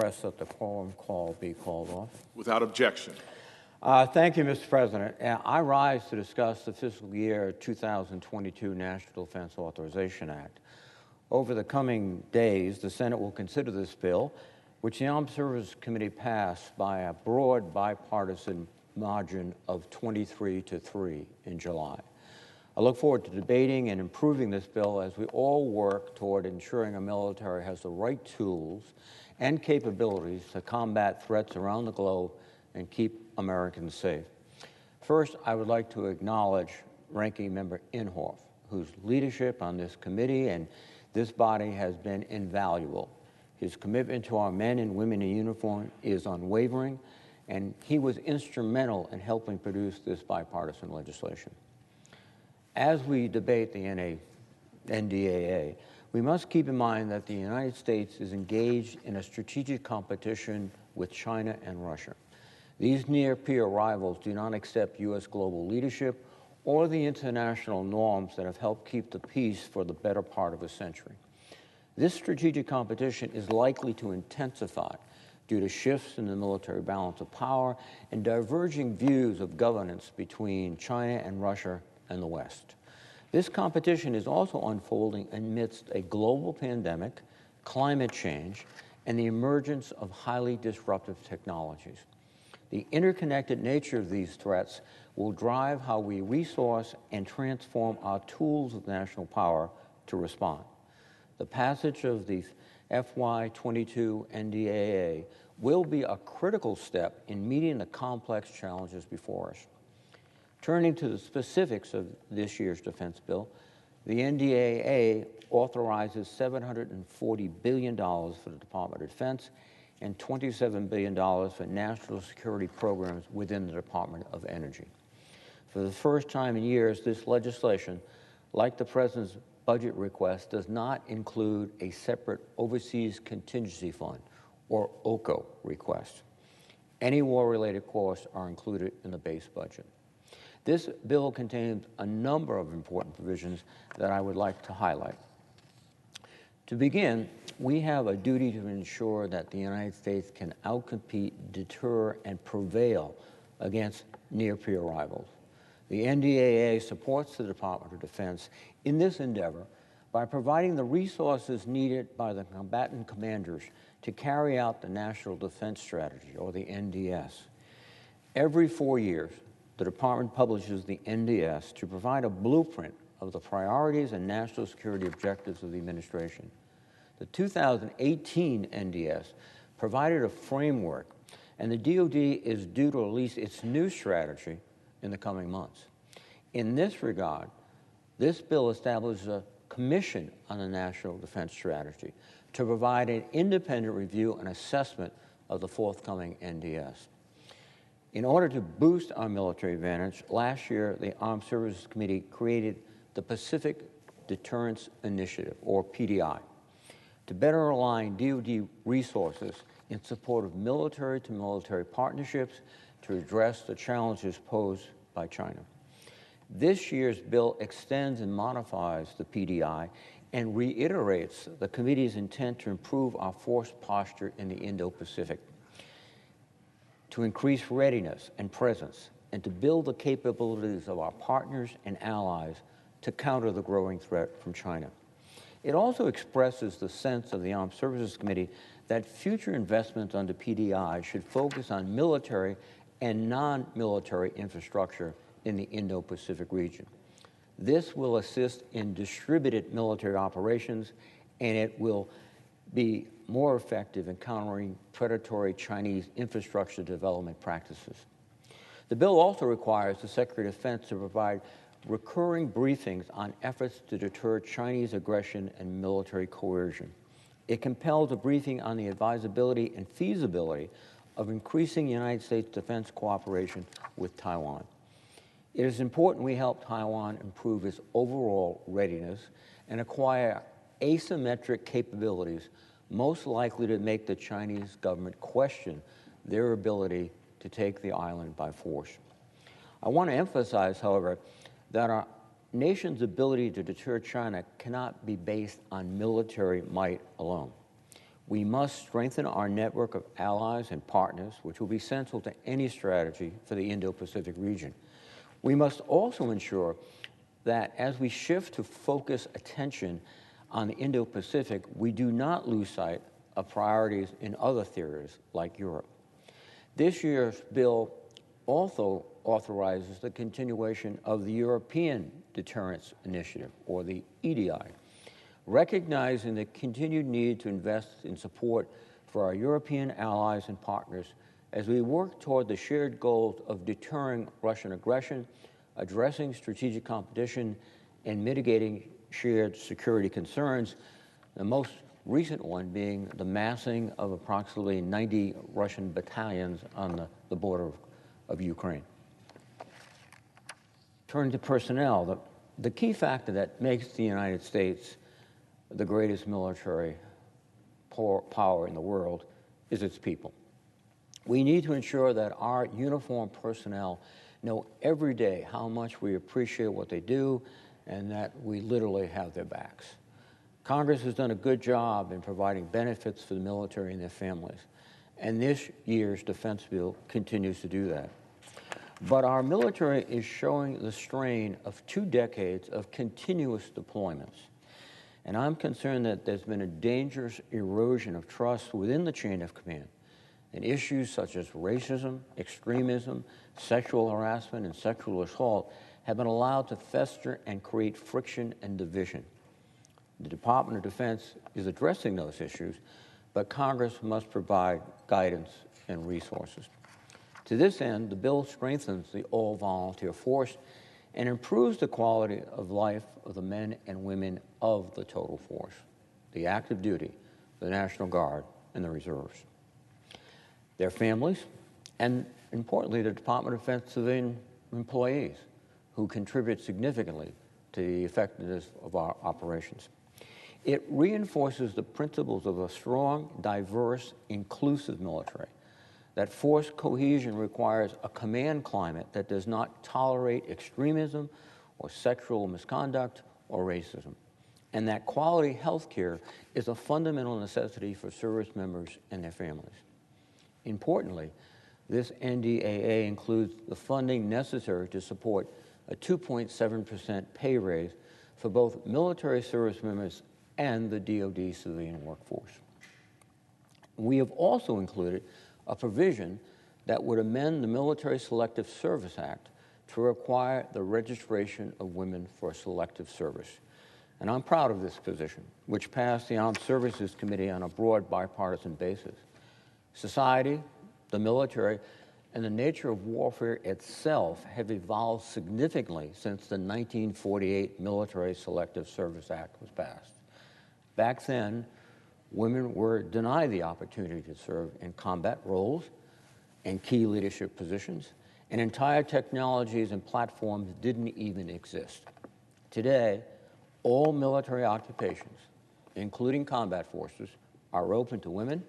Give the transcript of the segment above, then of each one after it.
Request that the quorum call be called off. Without objection. Thank you, Mr. President. I rise to discuss the fiscal year 2022 National Defense Authorization Act. Over the coming days, the Senate will consider this bill, which the Armed Services Committee passed by a broad bipartisan margin of 23-3 in July. I look forward to debating and improving this bill as we all work toward ensuring our military has the right tools and capabilities to combat threats around the globe and keep Americans safe. First, I would like to acknowledge Ranking Member Inhofe, whose leadership on this committee and this body has been invaluable. His commitment to our men and women in uniform is unwavering, and he was instrumental in helping produce this bipartisan legislation. As we debate the NDAA, we must keep in mind that the United States is engaged in a strategic competition with China and Russia. These near-peer rivals do not accept U.S. global leadership or the international norms that have helped keep the peace for the better part of a century. This strategic competition is likely to intensify due to shifts in the military balance of power and diverging views of governance between China and Russia and the West. This competition is also unfolding amidst a global pandemic, climate change, and the emergence of highly disruptive technologies. The interconnected nature of these threats will drive how we resource and transform our tools of national power to respond. The passage of the FY22 NDAA will be a critical step in meeting the complex challenges before us. Turning to the specifics of this year's defense bill, the NDAA authorizes $740 billion for the Department of Defense and $27 billion for national security programs within the Department of Energy. For the first time in years, this legislation, like the President's budget request, does not include a separate Overseas Contingency Fund, or OCO, request. Any war-related costs are included in the base budget. This bill contains a number of important provisions that I would like to highlight. To begin, we have a duty to ensure that the United States can outcompete, deter, and prevail against near-peer rivals. The NDAA supports the Department of Defense in this endeavor by providing the resources needed by the combatant commanders to carry out the National Defense Strategy, or the NDS. Every 4 years, the Department publishes the NDS to provide a blueprint of the priorities and national security objectives of the administration. The 2018 NDS provided a framework, and the DoD is due to release its new strategy in the coming months. In this regard, this bill establishes a commission on the National Defense Strategy to provide an independent review and assessment of the forthcoming NDS. In order to boost our military advantage, last year the Armed Services Committee created the Pacific Deterrence Initiative, or PDI, to better align DoD resources in support of military-to-military partnerships to address the challenges posed by China. This year's bill extends and modifies the PDI and reiterates the committee's intent to improve our force posture in the Indo-Pacific, to increase readiness and presence, and to build the capabilities of our partners and allies to counter the growing threat from China. It also expresses the sense of the Armed Services Committee that future investments under PDI should focus on military and non-military infrastructure in the Indo-Pacific region. This will assist in distributed military operations, and it will be more effective in countering predatory Chinese infrastructure development practices. The bill also requires the Secretary of Defense to provide recurring briefings on efforts to deter Chinese aggression and military coercion. It compels a briefing on the advisability and feasibility of increasing United States defense cooperation with Taiwan. It is important we help Taiwan improve its overall readiness and acquire asymmetric capabilities most likely to make the Chinese government question their ability to take the island by force. I want to emphasize, however, that our nation's ability to deter China cannot be based on military might alone. We must strengthen our network of allies and partners, which will be central to any strategy for the Indo-Pacific region. We must also ensure that as we shift to focus attention on the Indo-Pacific, we do not lose sight of priorities in other theaters like Europe. This year's bill also authorizes the continuation of the European Deterrence Initiative, or the EDI, recognizing the continued need to invest in support for our European allies and partners as we work toward the shared goals of deterring Russian aggression, addressing strategic competition, and mitigating shared security concerns, the most recent one being the massing of approximately 90 Russian battalions on the border of Ukraine. Turning to personnel, the key factor that makes the United States the greatest military power in the world is its people. We need to ensure that our uniformed personnel know every day how much we appreciate what they do and that we literally have their backs. Congress has done a good job in providing benefits for the military and their families, and this year's defense bill continues to do that. But our military is showing the strain of 2 decades of continuous deployments. And I'm concerned that there's been a dangerous erosion of trust within the chain of command. And issues such as racism, extremism, sexual harassment, and sexual assault have been allowed to fester and create friction and division. The Department of Defense is addressing those issues, but Congress must provide guidance and resources. To this end, the bill strengthens the all-volunteer force and improves the quality of life of the men and women of the total force, the active duty, the National Guard, and the reserves, their families, and importantly, the Department of Defense civilian employees who contribute significantly to the effectiveness of our operations. It reinforces the principles of a strong, diverse, inclusive military, that force cohesion requires a command climate that does not tolerate extremism or sexual misconduct or racism, and that quality health care is a fundamental necessity for service members and their families. Importantly, this NDAA includes the funding necessary to support a 2.7% pay raise for both military service members and the DoD civilian workforce. We have also included a provision that would amend the Military Selective Service Act to require the registration of women for selective service. And I'm proud of this position, which passed the Armed Services Committee on a broad bipartisan basis. Society, the military, and the nature of warfare itself have evolved significantly since the 1948 Military Selective Service Act was passed. Back then, women were denied the opportunity to serve in combat roles and key leadership positions, and entire technologies and platforms didn't even exist. Today, all military occupations, including combat forces, are open to women,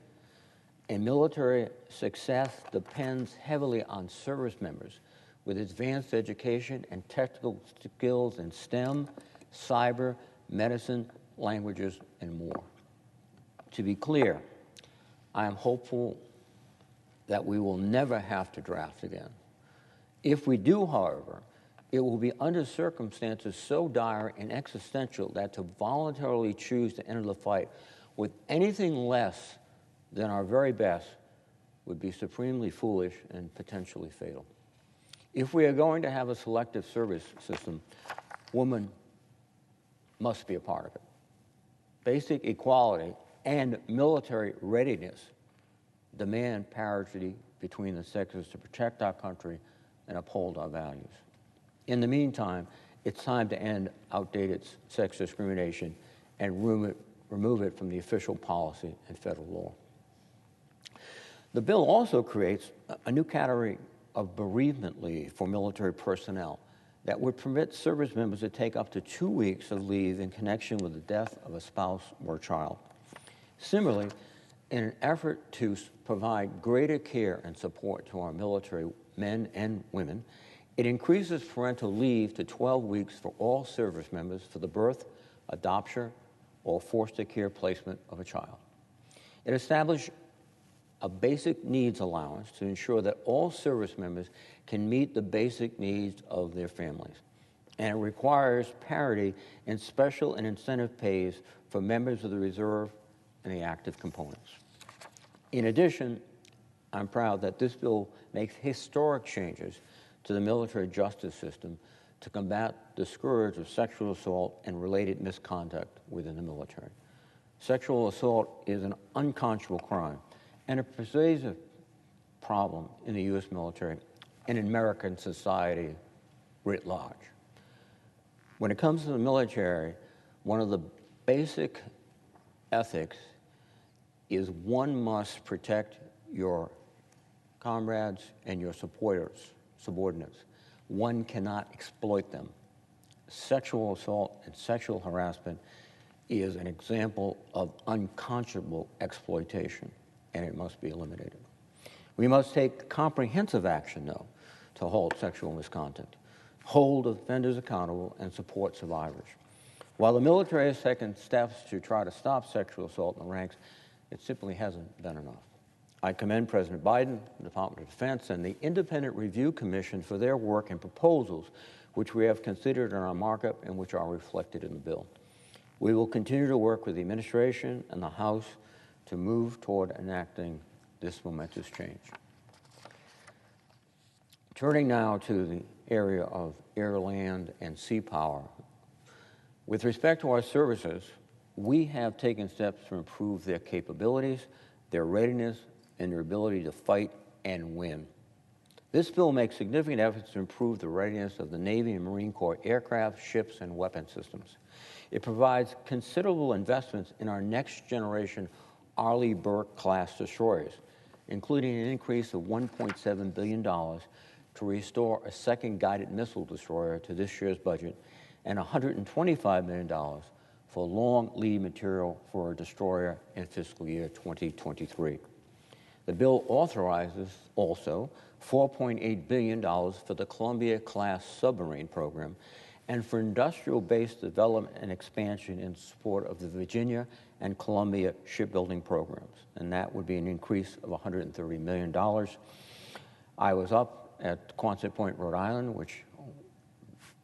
and military success depends heavily on service members with advanced education and technical skills in STEM, cyber, medicine, languages, and more. To be clear, I am hopeful that we will never have to draft again. If we do, however, it will be under circumstances so dire and existential that to voluntarily choose to enter the fight with anything less than our very best would be supremely foolish and potentially fatal. If we are going to have a selective service system, women must be a part of it. Basic equality and military readiness demand parity between the sexes to protect our country and uphold our values. In the meantime, it's time to end outdated sex discrimination and remove it from the official policy and federal law. The bill also creates a new category of bereavement leave for military personnel that would permit service members to take up to 2 weeks of leave in connection with the death of a spouse or child. Similarly, in an effort to provide greater care and support to our military men and women, it increases parental leave to 12 weeks for all service members for the birth, adoption, or foster care placement of a child. It established a basic needs allowance to ensure that all service members can meet the basic needs of their families. And it requires parity in special and incentive pays for members of the reserve and the active components. In addition, I'm proud that this bill makes historic changes to the military justice system to combat the scourge of sexual assault and related misconduct within the military. Sexual assault is an unconscionable crime and a pervasive problem in the U.S. military and in American society writ large. When it comes to the military, one of the basic ethics is one must protect your comrades and your subordinates. One cannot exploit them. Sexual assault and sexual harassment is an example of unconscionable exploitation, and it must be eliminated. We must take comprehensive action, though, to halt sexual misconduct, hold offenders accountable, and support survivors. While the military has taken steps to try to stop sexual assault in the ranks, it simply hasn't done enough. I commend President Biden, the Department of Defense, and the Independent Review Commission for their work and proposals, which we have considered in our markup and which are reflected in the bill. We will continue to work with the administration and the House to move toward enacting this momentous change. Turning now to the area of air, land, and sea power. With respect to our services, we have taken steps to improve their capabilities, their readiness, and their ability to fight and win. This bill makes significant efforts to improve the readiness of the Navy and Marine Corps aircraft, ships, and weapon systems. It provides considerable investments in our next generation Arleigh Burke-class destroyers, including an increase of $1.7 billion to restore a second guided missile destroyer to this year's budget, and $125 million for long lead material for a destroyer in fiscal year 2023. The bill authorizes also $4.8 billion for the Columbia-class submarine program and for industrial-based development and expansion in support of the Virginia and Columbia shipbuilding programs, and that would be an increase of $130 million. I was up at Quonset Point, Rhode Island, which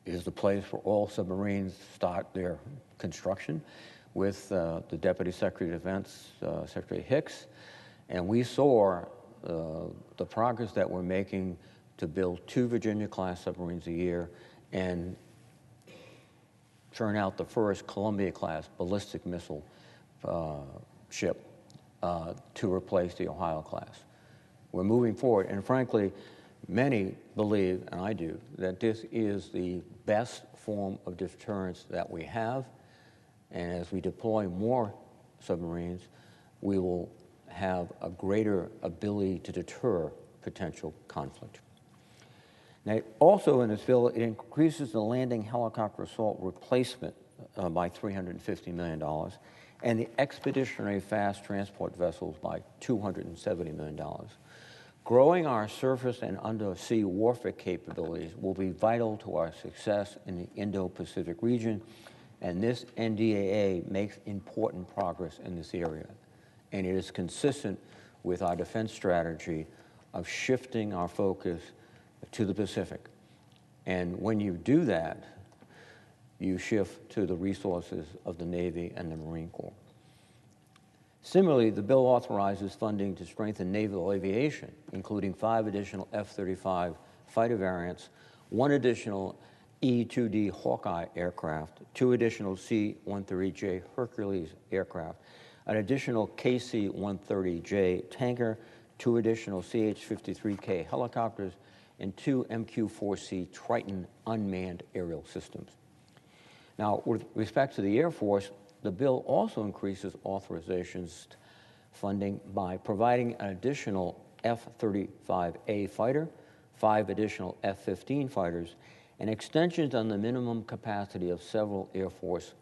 is the place where all submarines start their construction, with the Deputy Secretary of Defense, Secretary Hicks, and we saw the progress that we're making to build 2 Virginia-class submarines a year and turn out the first Columbia-class ballistic missile ship to replace the Ohio-class. We're moving forward, and frankly, many believe, and I do, that this is the best form of deterrence that we have, and as we deploy more submarines, we will have a greater ability to deter potential conflict. Now, also in this bill, it increases the landing helicopter assault replacement by $350 million, and the expeditionary fast transport vessels by $270 million. Growing our surface and undersea warfare capabilities will be vital to our success in the Indo-Pacific region, and this NDAA makes important progress in this area. And it is consistent with our defense strategy of shifting our focus to the Pacific. And when you do that, you shift to the resources of the Navy and the Marine Corps. Similarly, the bill authorizes funding to strengthen naval aviation, including 5 additional F-35 fighter variants, 1 additional E-2D Hawkeye aircraft, 2 additional C-130J Hercules aircraft, an additional KC-130J tanker, 2 additional CH-53K helicopters, and 2 MQ-4C Triton unmanned aerial systems. Now, with respect to the Air Force, the bill also increases authorizations funding by providing an additional F-35A fighter, 5 additional F-15 fighters, and extensions on the minimum capacity of several Air Force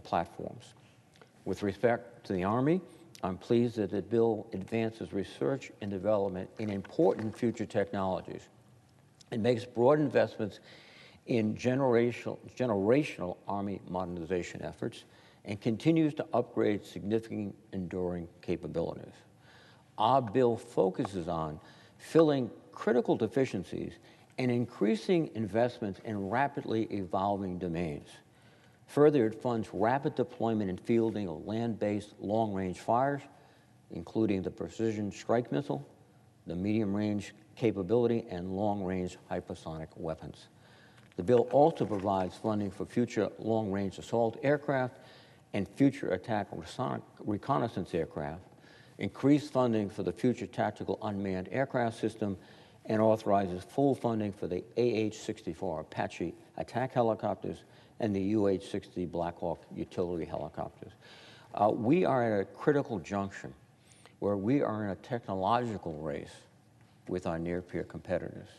platforms. With respect to the Army, I'm pleased that the bill advances research and development in important future technologies and makes broad investments in generational Army modernization efforts, and continues to upgrade significant enduring capabilities. Our bill focuses on filling critical deficiencies and increasing investments in rapidly evolving domains. Further, it funds rapid deployment and fielding of land-based long-range fires, including the precision strike missile, the medium-range capability, and long-range hypersonic weapons. The bill also provides funding for future long-range assault aircraft and future attack reconnaissance aircraft, increased funding for the future tactical unmanned aircraft system, and authorizes full funding for the AH-64 Apache attack helicopters and the UH-60 Black Hawk utility helicopters. We are at a critical junction where we are in a technological race with our near-peer competitors.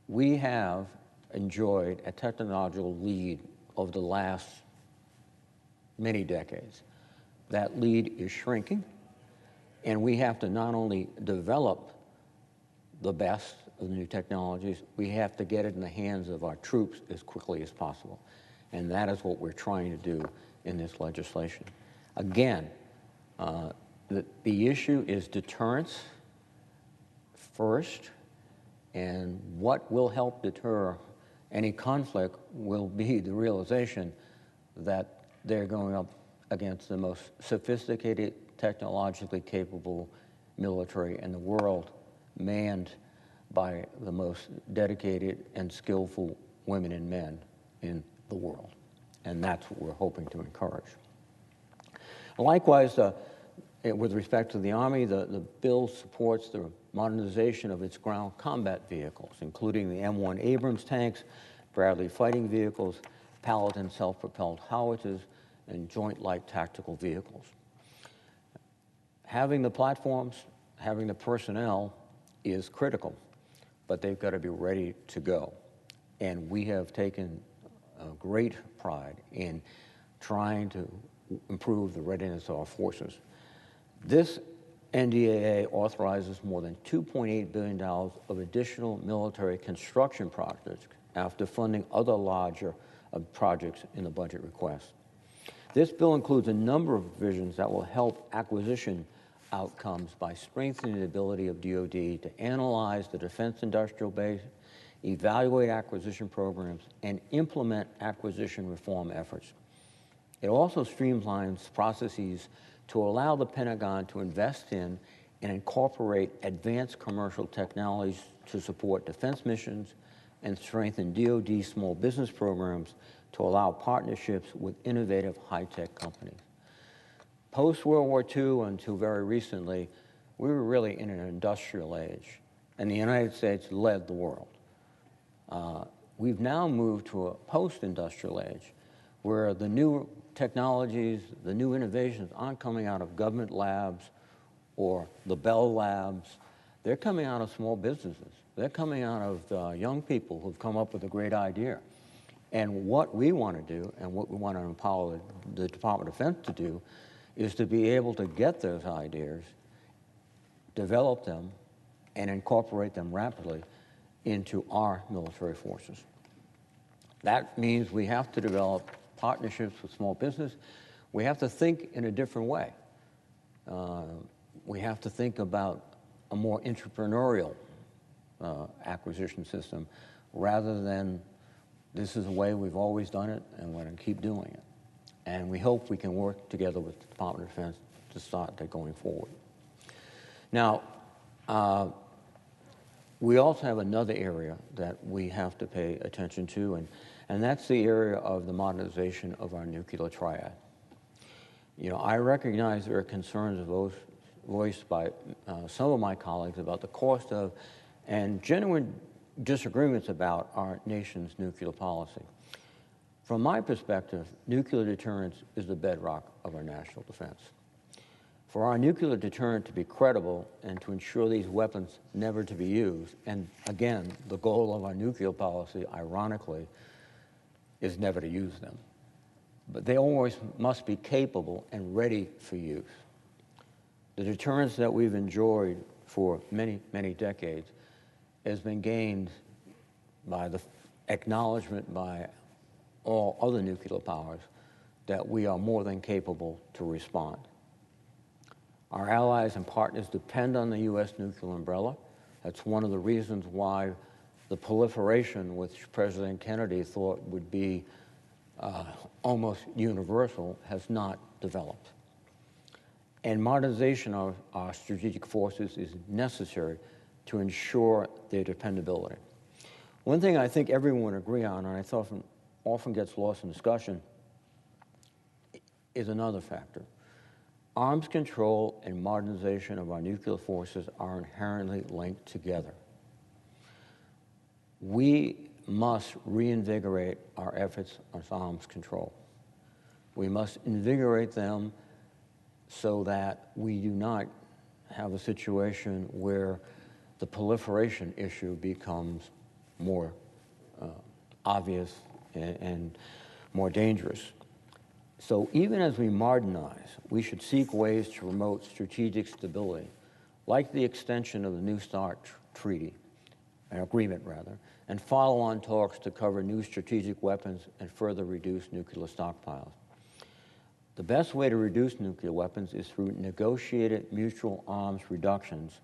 We have enjoyed a technological lead over the last many decades. That lead is shrinking, and we have to not only develop the best of the new technologies, we have to get it in the hands of our troops as quickly as possible. And that is what we're trying to do in this legislation. Again, the issue is deterrence first, and what will help deter any conflict will be the realization that they're going up against the most sophisticated, technologically capable military in the world, manned by the most dedicated and skillful women and men in the world. And that's what we're hoping to encourage. Likewise, with respect to the Army, the bill supports the modernization of its ground combat vehicles, including the M1 Abrams tanks, Bradley fighting vehicles, Paladin self-propelled howitzers, and Joint Light Tactical vehicles. Having the platforms, having the personnel is critical, but they've got to be ready to go. And we have taken great pride in trying to improve the readiness of our forces. This NDAA authorizes more than $2.8 billion of additional military construction projects after funding other larger projects in the budget request. This bill includes a number of provisions that will help acquisition outcomes by strengthening the ability of DoD to analyze the defense industrial base, evaluate acquisition programs, and implement acquisition reform efforts. It also streamlines processes to allow the Pentagon to invest in and incorporate advanced commercial technologies to support defense missions and strengthen DoD small business programs to allow partnerships with innovative high-tech companies. Post-World War II until very recently, we were really in an industrial age, and the United States led the world. We've now moved to a post-industrial age where the new technologies, the new innovations aren't coming out of government labs or the Bell Labs. They're coming out of small businesses. They're coming out of young people who've come up with a great idea. And what we want to do, and what we want to empower the Department of Defense to do, is to be able to get those ideas, develop them, and incorporate them rapidly into our military forces. That means we have to develop partnerships with small business. We have to think in a different way. We have to think about a more entrepreneurial acquisition system rather than this is the way we've always done it and we're going to keep doing it. And we hope we can work together with the Department of Defense to start that going forward. Now, we also have another area that we have to pay attention to, and that's the area of the modernization of our nuclear triad. You know, I recognize there are concerns voiced by some of my colleagues about the cost of and genuine disagreements about our nation's nuclear policy. From my perspective, nuclear deterrence is the bedrock of our national defense. For our nuclear deterrent to be credible and to ensure these weapons never to be used, and again, the goal of our nuclear policy, ironically, is never to use them. But they always must be capable and ready for use. The deterrence that we've enjoyed for many, many decades has been gained by the acknowledgement by all other nuclear powers that we are more than capable to respond. Our allies and partners depend on the U.S. nuclear umbrella. That's one of the reasons why the proliferation, which President Kennedy thought would be almost universal, has not developed. And modernization of our strategic forces is necessary to ensure their dependability. One thing I think everyone would agree on, and I thought often gets lost in discussion, is another factor. Arms control and modernization of our nuclear forces are inherently linked together. We must reinvigorate our efforts on arms control. We must invigorate them so that we do not have a situation where the proliferation issue becomes more obvious and more dangerous. So even as we modernize, we should seek ways to promote strategic stability, like the extension of the New START treaty, an agreement rather, and follow-on talks to cover new strategic weapons and further reduce nuclear stockpiles. The best way to reduce nuclear weapons is through negotiated mutual arms reductions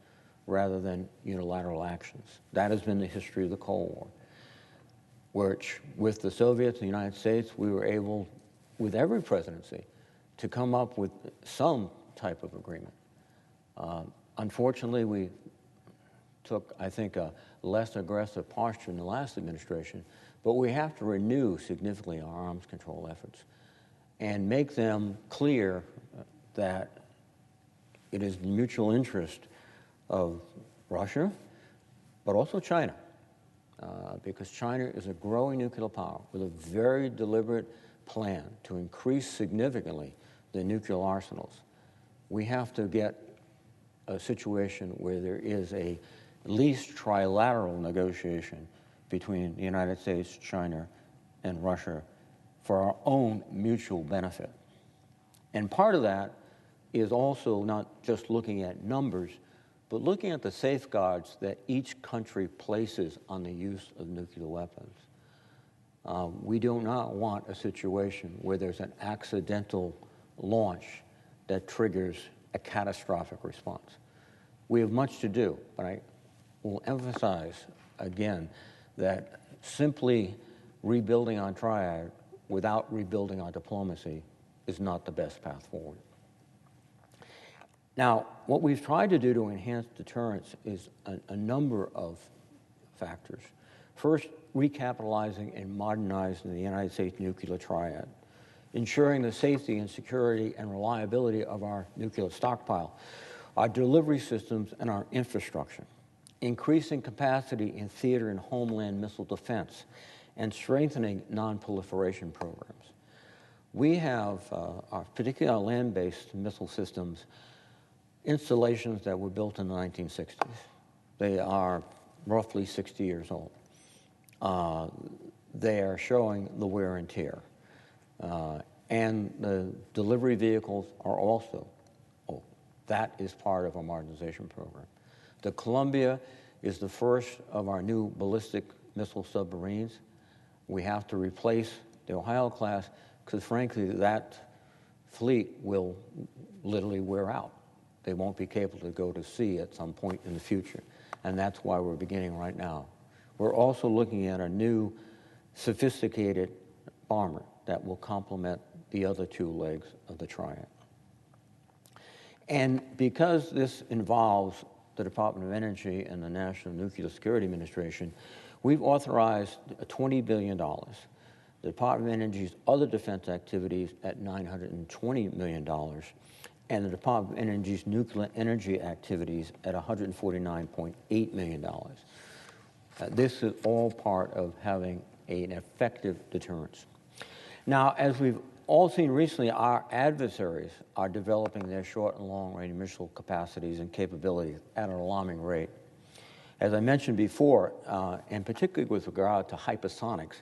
rather than unilateral actions. That has been the history of the Cold War, which with the Soviets and the United States, we were able, with every presidency, to come up with some type of agreement. Unfortunately, we took, I think, a less aggressive posture in the last administration, but we have to renew significantly our arms control efforts and make them clear that it is the mutual interest of Russia, but also China, because China is a growing nuclear power with a very deliberate plan to increase significantly the nuclear arsenals. We have to get a situation where there is at least trilateral negotiation between the United States, China, and Russia for our own mutual benefit. And part of that is also not just looking at numbers, but looking at the safeguards that each country places on the use of nuclear weapons. We do not want a situation where there's an accidental launch that triggers a catastrophic response. We have much to do, but I will emphasize again that simply rebuilding on triad without rebuilding our diplomacy is not the best path forward. Now, what we've tried to do to enhance deterrence is a number of factors. First, recapitalizing and modernizing the United States nuclear triad, ensuring the safety and security and reliability of our nuclear stockpile, our delivery systems, and our infrastructure, increasing capacity in theater and homeland missile defense, and strengthening non-proliferation programs. We have, particularly our land-based missile systems, installations that were built in the 1960s. They are roughly 60 years old. They are showing the wear and tear. And the delivery vehicles are also old. That is part of our modernization program. The Columbia is the first of our new ballistic missile submarines. We have to replace the Ohio class because, frankly, that fleet will literally wear out. They won't be capable to go to sea at some point in the future, and that's why we're beginning right now. We're also looking at a new sophisticated bomber that will complement the other two legs of the triad. And because this involves the Department of Energy and the National Nuclear Security Administration, we've authorized $20 billion. The Department of Energy's other defense activities at $920 million, and the Department of Energy's nuclear energy activities at $149.8 million. This is all part of having an effective deterrence. Now, as we've all seen recently, our adversaries are developing their short and long-range missile capacities and capabilities at an alarming rate. As I mentioned before, and particularly with regard to hypersonics,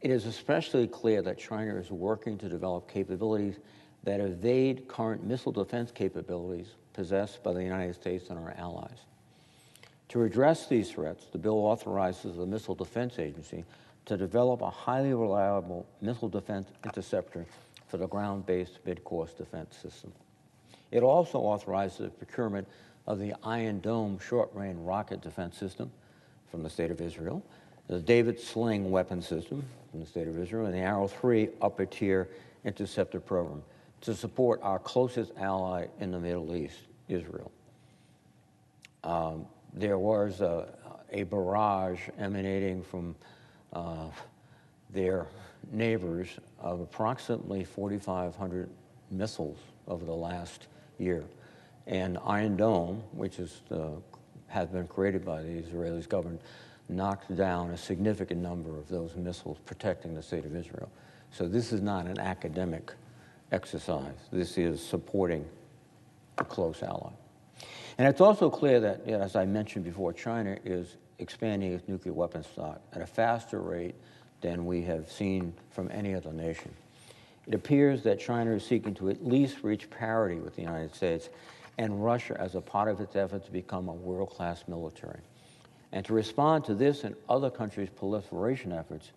it is especially clear that China is working to develop capabilities that evade current missile defense capabilities possessed by the United States and our allies. To address these threats, the bill authorizes the Missile Defense Agency to develop a highly reliable missile defense interceptor for the ground-based mid-course defense system. It also authorizes the procurement of the Iron Dome short-range rocket defense system from the State of Israel, the David Sling weapon system from the State of Israel, and the Arrow 3 upper-tier interceptor program to support our closest ally in the Middle East, Israel. There was a barrage emanating from their neighbors of approximately 4,500 missiles over the last year. And Iron Dome, which has been created by the Israeli government, knocked down a significant number of those missiles protecting the State of Israel. So this is not an academic exercise. This is supporting a close ally. And it's also clear that, as I mentioned before, China is expanding its nuclear weapons stock at a faster rate than we have seen from any other nation. It appears that China is seeking to at least reach parity with the United States and Russia as a part of its effort to become a world-class military. And to respond to this and other countries' proliferation efforts,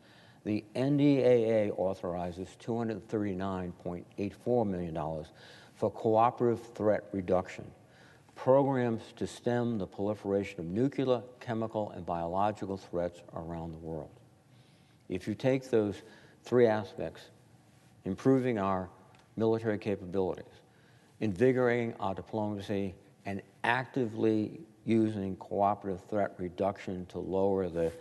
the NDAA authorizes $239.84 million for cooperative threat reduction, programs to stem the proliferation of nuclear, chemical, and biological threats around the world. If you take those three aspects, improving our military capabilities, invigorating our diplomacy, and actively using cooperative threat reduction to lower the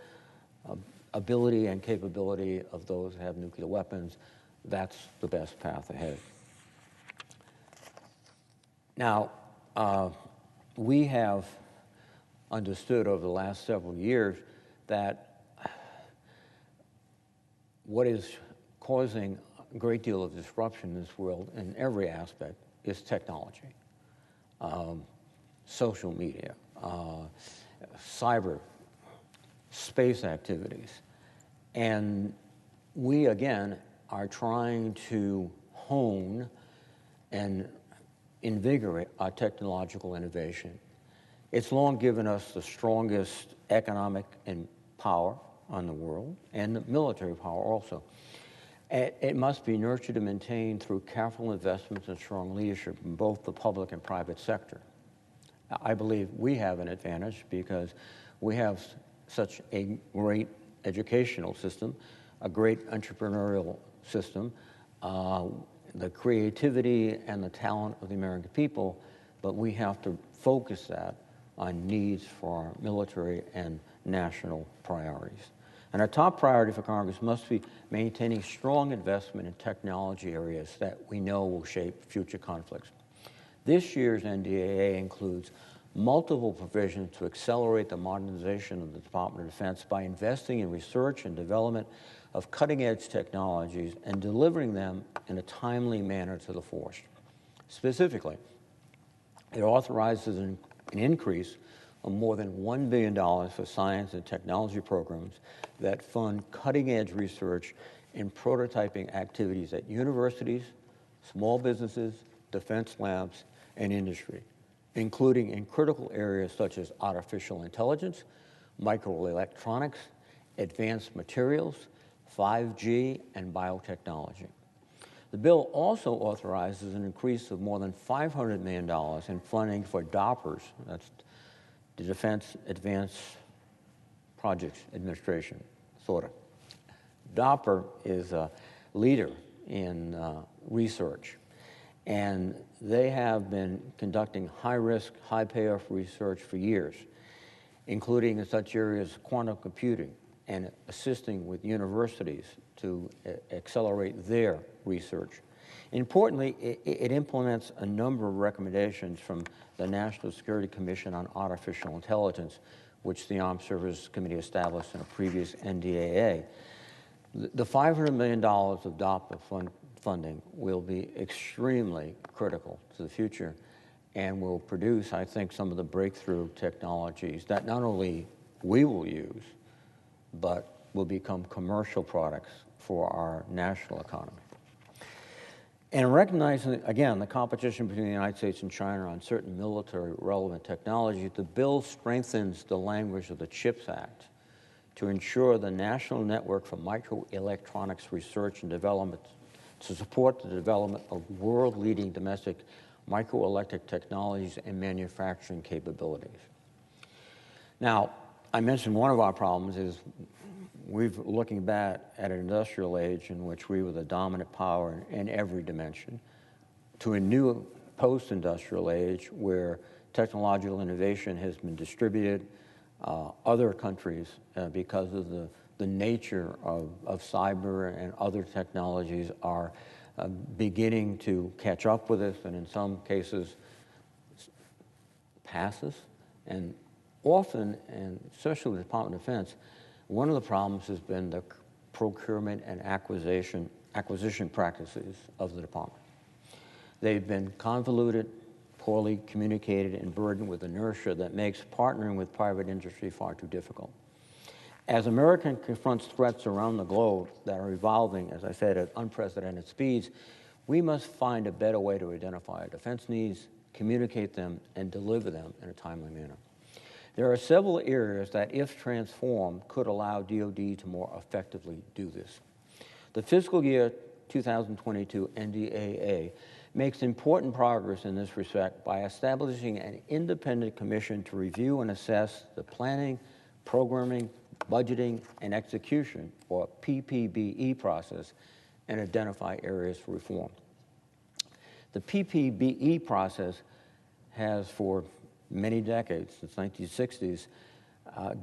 ability and capability of those who have nuclear weapons, that's the best path ahead. Now, we have understood over the last several years that what is causing a great deal of disruption in this world in every aspect is technology, social media, cyber, space activities. And we, again, are trying to hone and invigorate our technological innovation. It's long given us the strongest economic and power on the world, and the military power also. It must be nurtured and maintained through careful investments and strong leadership in both the public and private sector. I believe we have an advantage because we have such a great educational system, a great entrepreneurial system, the creativity and the talent of the American people, but we have to focus that on needs for our military and national priorities. And our top priority for Congress must be maintaining strong investment in technology areas that we know will shape future conflicts. This year's NDAA includes multiple provisions to accelerate the modernization of the Department of Defense by investing in research and development of cutting-edge technologies and delivering them in a timely manner to the force. Specifically, it authorizes an increase of more than $1 billion for science and technology programs that fund cutting-edge research and prototyping activities at universities, small businesses, defense labs, and industry, including in critical areas such as artificial intelligence, microelectronics, advanced materials, 5G, and biotechnology. The bill also authorizes an increase of more than $500 million in funding for DARPAs, that's the Defense Advanced Projects Administration, sort of. DARPA is a leader in research, and they have been conducting high-risk, high-payoff research for years, including in such areas as quantum computing and assisting with universities to accelerate their research. Importantly, it implements a number of recommendations from the National Security Commission on Artificial Intelligence, which the Armed Services Committee established in a previous NDAA. The $500 million of DARPA funding will be extremely critical to the future and will produce, I think, some of the breakthrough technologies that not only we will use, but will become commercial products for our national economy. And recognizing, again, the competition between the United States and China on certain military relevant technology, the bill strengthens the language of the CHIPS Act to ensure the National Network for Microelectronics Research and to support the development of world-leading domestic microelectric technologies and manufacturing capabilities. Now, I mentioned one of our problems is we're looking back at an industrial age in which we were the dominant power in every dimension, to a new post-industrial age where technological innovation has been distributed. Other countries, because of the nature of cyber and other technologies, are beginning to catch up with us, and in some cases pass us. And often, and especially with the Department of Defense, one of the problems has been the procurement and acquisition practices of the department. They've been convoluted, poorly communicated, and burdened with inertia that makes partnering with private industry far too difficult. As America confronts threats around the globe that are evolving, as I said, at unprecedented speeds, we must find a better way to identify our defense needs, communicate them, and deliver them in a timely manner. There are several areas that, if transformed, could allow DoD to more effectively do this. The fiscal year 2022 NDAA makes important progress in this respect by establishing an independent commission to review and assess the planning, programming, budgeting, and execution, or PPBE process, and identify areas for reform. The PPBE process has, for many decades, since 1960s,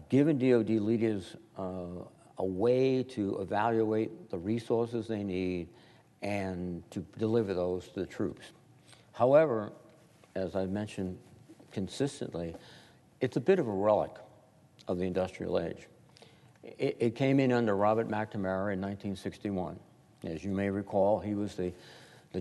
given DoD leaders a way to evaluate the resources they need and to deliver those to the troops. However, as I've mentioned consistently, it's a bit of a relic of the industrial age. It came in under Robert McNamara in 1961. As you may recall, he was the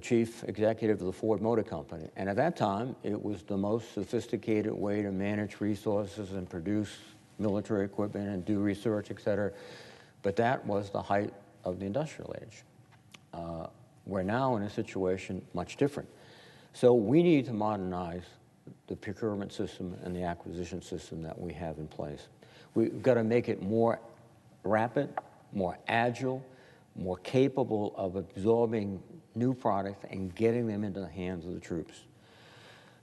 chief executive of the Ford Motor Company. And at that time, it was the most sophisticated way to manage resources and produce military equipment and do research, et cetera. But that was the height of the industrial age. We're now in a situation much different. So we need to modernize the procurement system and the acquisition system that we have in place. We've got to make it more rapid, more agile, more capable of absorbing new products and getting them into the hands of the troops.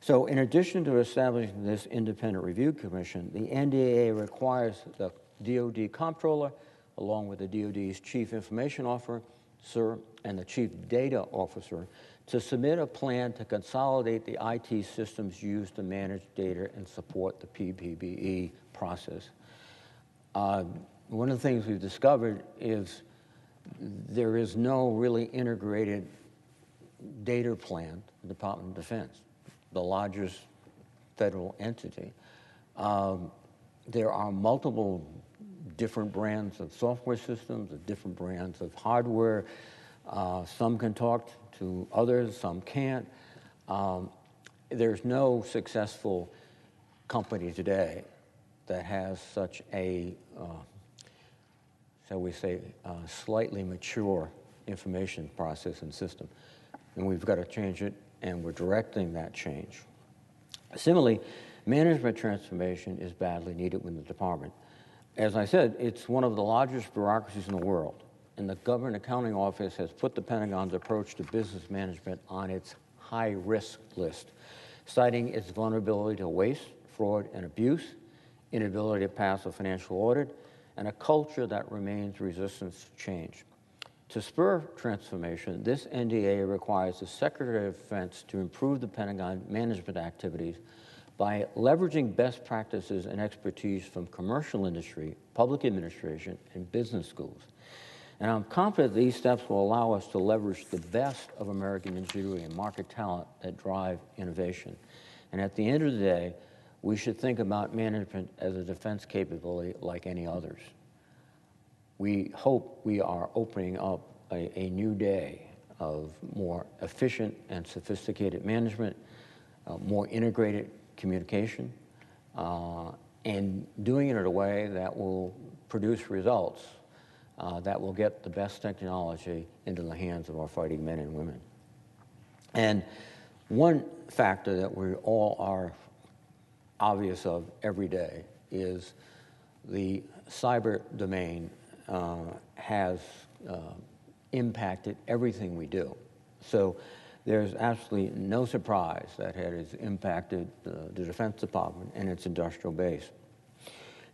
So in addition to establishing this independent review commission, the NDAA requires the DoD comptroller, along with the DoD's chief information officer and the chief data officer, to submit a plan to consolidate the IT systems used to manage data and support the PPBE process. One of the things we've discovered is there is no really integrated data plan in the Department of Defense, the largest federal entity. There are multiple different brands of software systems, different brands of hardware. Some can talk to others, some can't. There's no successful company today that has such a, shall we say, slightly mature information process and system. And we've got to change it, and we're directing that change. Similarly, management transformation is badly needed within the department. As I said, it's one of the largest bureaucracies in the world, and the Government Accounting Office has put the Pentagon's approach to business management on its high-risk list, citing its vulnerability to waste, fraud, and abuse, inability to pass a financial audit, and a culture that remains resistant to change. To spur transformation, this NDAA requires the Secretary of Defense to improve the Pentagon management activities by leveraging best practices and expertise from commercial industry, public administration, and business schools. And I'm confident these steps will allow us to leverage the best of American ingenuity and market talent that drive innovation. And at the end of the day, we should think about management as a defense capability like any others. We hope we are opening up a new day of more efficient and sophisticated management, more integrated communication, and doing it in a way that will produce results that will get the best technology into the hands of our fighting men and women. And one factor that we all are obvious of every day is the cyber domain has impacted everything we do. So there's absolutely no surprise that it has impacted the Defense Department and its industrial base.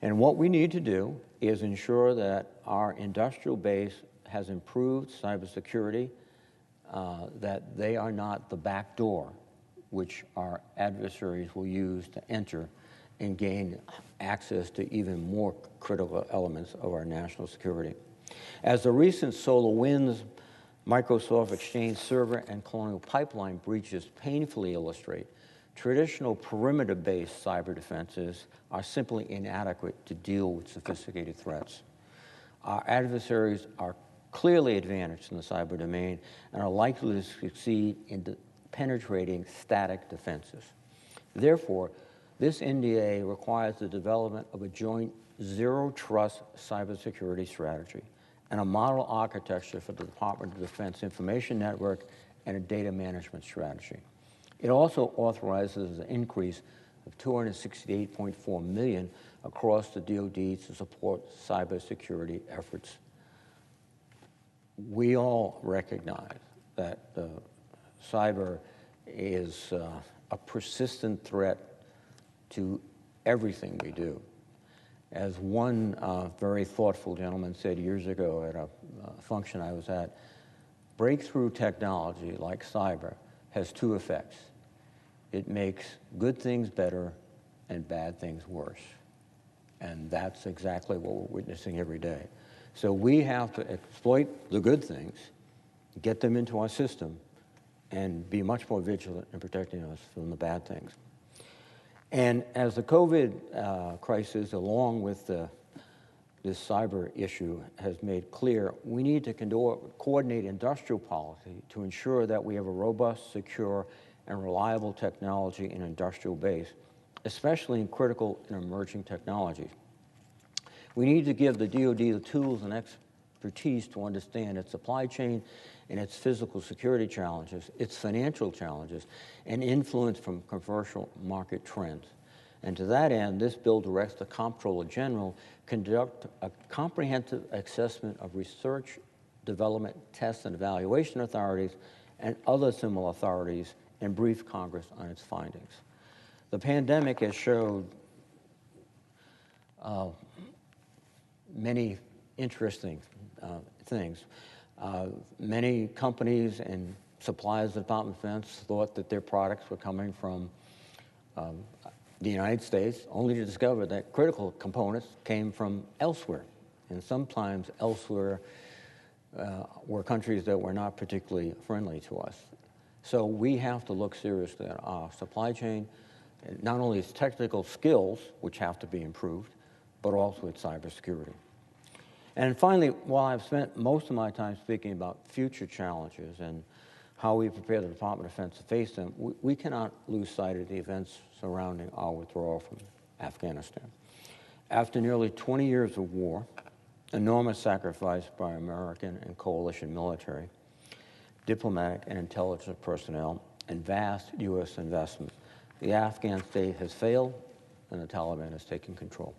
And what we need to do is ensure that our industrial base has improved cybersecurity, that they are not the back door which our adversaries will use to enter and gain access to even more critical elements of our national security. As the recent SolarWinds, Microsoft Exchange Server, and Colonial Pipeline breaches painfully illustrate, traditional perimeter-based cyber defenses are simply inadequate to deal with sophisticated threats. Our adversaries are clearly advantaged in the cyber domain and are likely to succeed in penetrating static defenses. Therefore, this NDAA requires the development of a joint zero-trust cybersecurity strategy and a model architecture for the Department of Defense Information Network and a data management strategy. It also authorizes an increase of $268.4 million across the DoD to support cybersecurity efforts. We all recognize that cyber is a persistent threat to everything we do. As one very thoughtful gentleman said years ago at a function I was at, breakthrough technology like cyber has two effects. It makes good things better and bad things worse. And that's exactly what we're witnessing every day. So we have to exploit the good things, get them into our system, and be much more vigilant in protecting us from the bad things. And as the COVID crisis, along with this cyber issue, has made clear, we need to coordinate industrial policy to ensure that we have a robust, secure, and reliable technology and industrial base, especially in critical and emerging technologies. We need to give the DoD the tools and expertise to understand its supply chain and its physical security challenges, its financial challenges, and influence from commercial market trends. And to that end, this bill directs the Comptroller General conduct a comprehensive assessment of research, development, test, and evaluation authorities and other similar authorities and brief Congress on its findings. The pandemic has showed many interesting things. Many companies and suppliers of the Department of Defense thought that their products were coming from the United States, only to discover that critical components came from elsewhere, and sometimes elsewhere were countries that were not particularly friendly to us. So we have to look seriously at our supply chain, not only its technical skills, which have to be improved, but also its cybersecurity. And finally, while I've spent most of my time speaking about future challenges and how we prepare the Department of Defense to face them, we cannot lose sight of the events surrounding our withdrawal from Afghanistan. After nearly 20 years of war, enormous sacrifice by American and coalition military, diplomatic and intelligence personnel, and vast U.S. investment, the Afghan state has failed and the Taliban has taken control.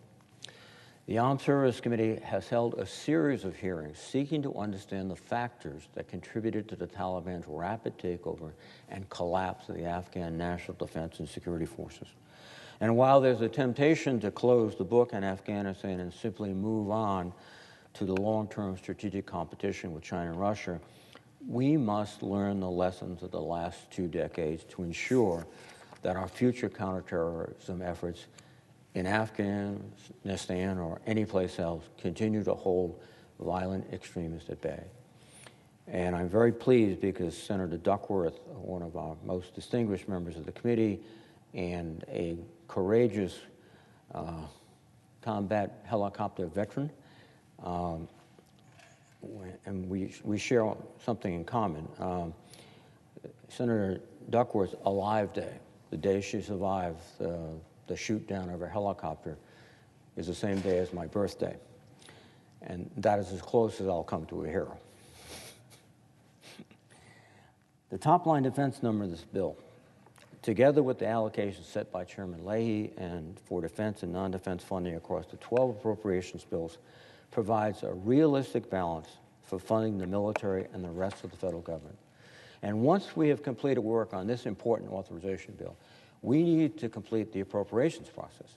The Armed Services Committee has held a series of hearings seeking to understand the factors that contributed to the Taliban's rapid takeover and collapse of the Afghan National Defense and Security Forces. And while there's a temptation to close the book on Afghanistan and simply move on to the long-term strategic competition with China and Russia, we must learn the lessons of the last 2 decades to ensure that our future counterterrorism efforts in Afghanistan or any place else continue to hold violent extremists at bay. And I'm very pleased because Senator Duckworth, one of our most distinguished members of the committee and a courageous combat helicopter veteran, and we share something in common. Senator Duckworth's Alive Day, the day she survived the shoot down of her helicopter, is the same day as my birthday. And that is as close as I'll come to a hero. The top line defense number of this bill, together with the allocations set by Chairman Leahy and for defense and non-defense funding across the 12 appropriations bills, provides a realistic balance for funding the military and the rest of the federal government. And once we have completed work on this important authorization bill, we need to complete the appropriations process.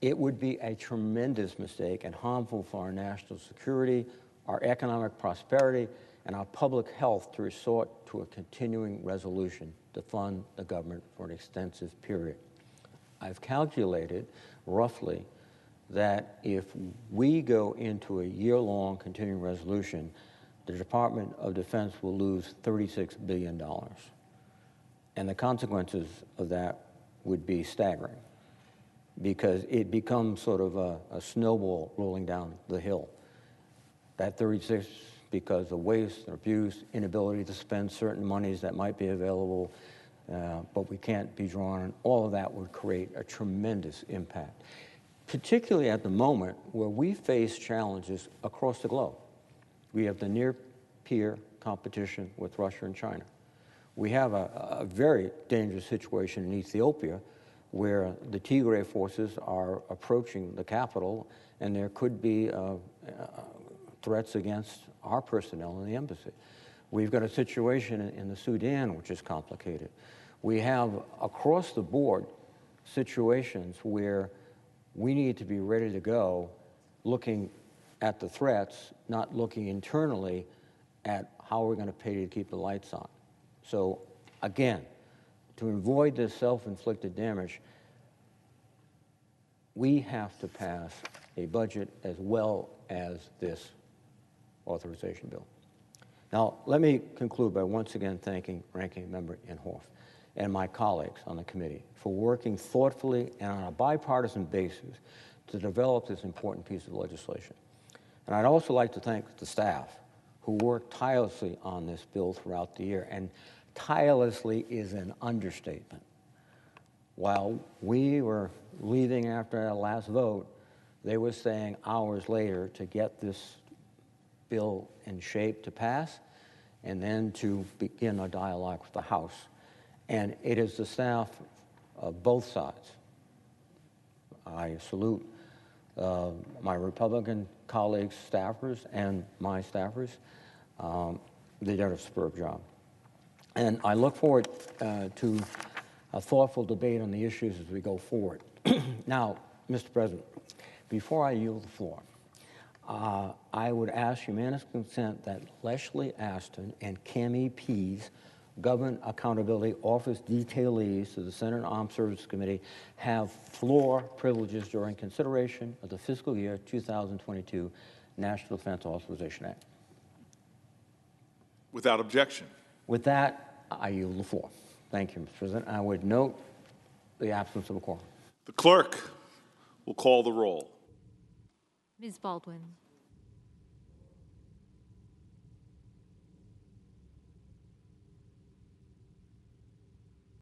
It would be a tremendous mistake and harmful for our national security, our economic prosperity, and our public health to resort to a continuing resolution to fund the government for an extensive period. I've calculated roughly that if we go into a year-long continuing resolution, the Department of Defense will lose $36 billion. And the consequences of that would be staggering, because it becomes sort of a snowball rolling down the hill. That 36, because of waste, abuse, inability to spend certain monies that might be available, but we can't be drawn on, all of that would create a tremendous impact, particularly at the moment where we face challenges across the globe. We have the near-peer competition with Russia and China. We have a very dangerous situation in Ethiopia, where the Tigray forces are approaching the capital, and there could be threats against our personnel in the embassy. We've got a situation in the Sudan, which is complicated. We have, across the board, situations where we need to be ready to go, looking at the threats, not looking internally at how we're going to pay to keep the lights on. So, again, to avoid this self-inflicted damage, we have to pass a budget as well as this authorization bill. Now, let me conclude by once again thanking Ranking Member Inhofe and my colleagues on the committee for working thoughtfully and on a bipartisan basis to develop this important piece of legislation. And I'd also like to thank the staff who worked tirelessly on this bill throughout the year, and tirelessly is an understatement. While we were leaving after our last vote, they were staying hours later to get this bill in shape to pass, and then to begin a dialogue with the House. And it is the staff of both sides. I salute my Republican colleagues, staffers, and my staffers. They did a superb job. And I look forward to a thoughtful debate on the issues as we go forward. Now, Mr. President, before I yield the floor, I would ask unanimous consent that Leslie Aston and Cami Pease, Government Accountability Office detailees to the Senate Armed Services Committee, have floor privileges during consideration of the fiscal year 2022 National Defense Authorization Act. Without objection. With that, I yield the floor. Thank you, Mr. President. I would note the absence of a quorum. The clerk will call the roll. Ms. Baldwin.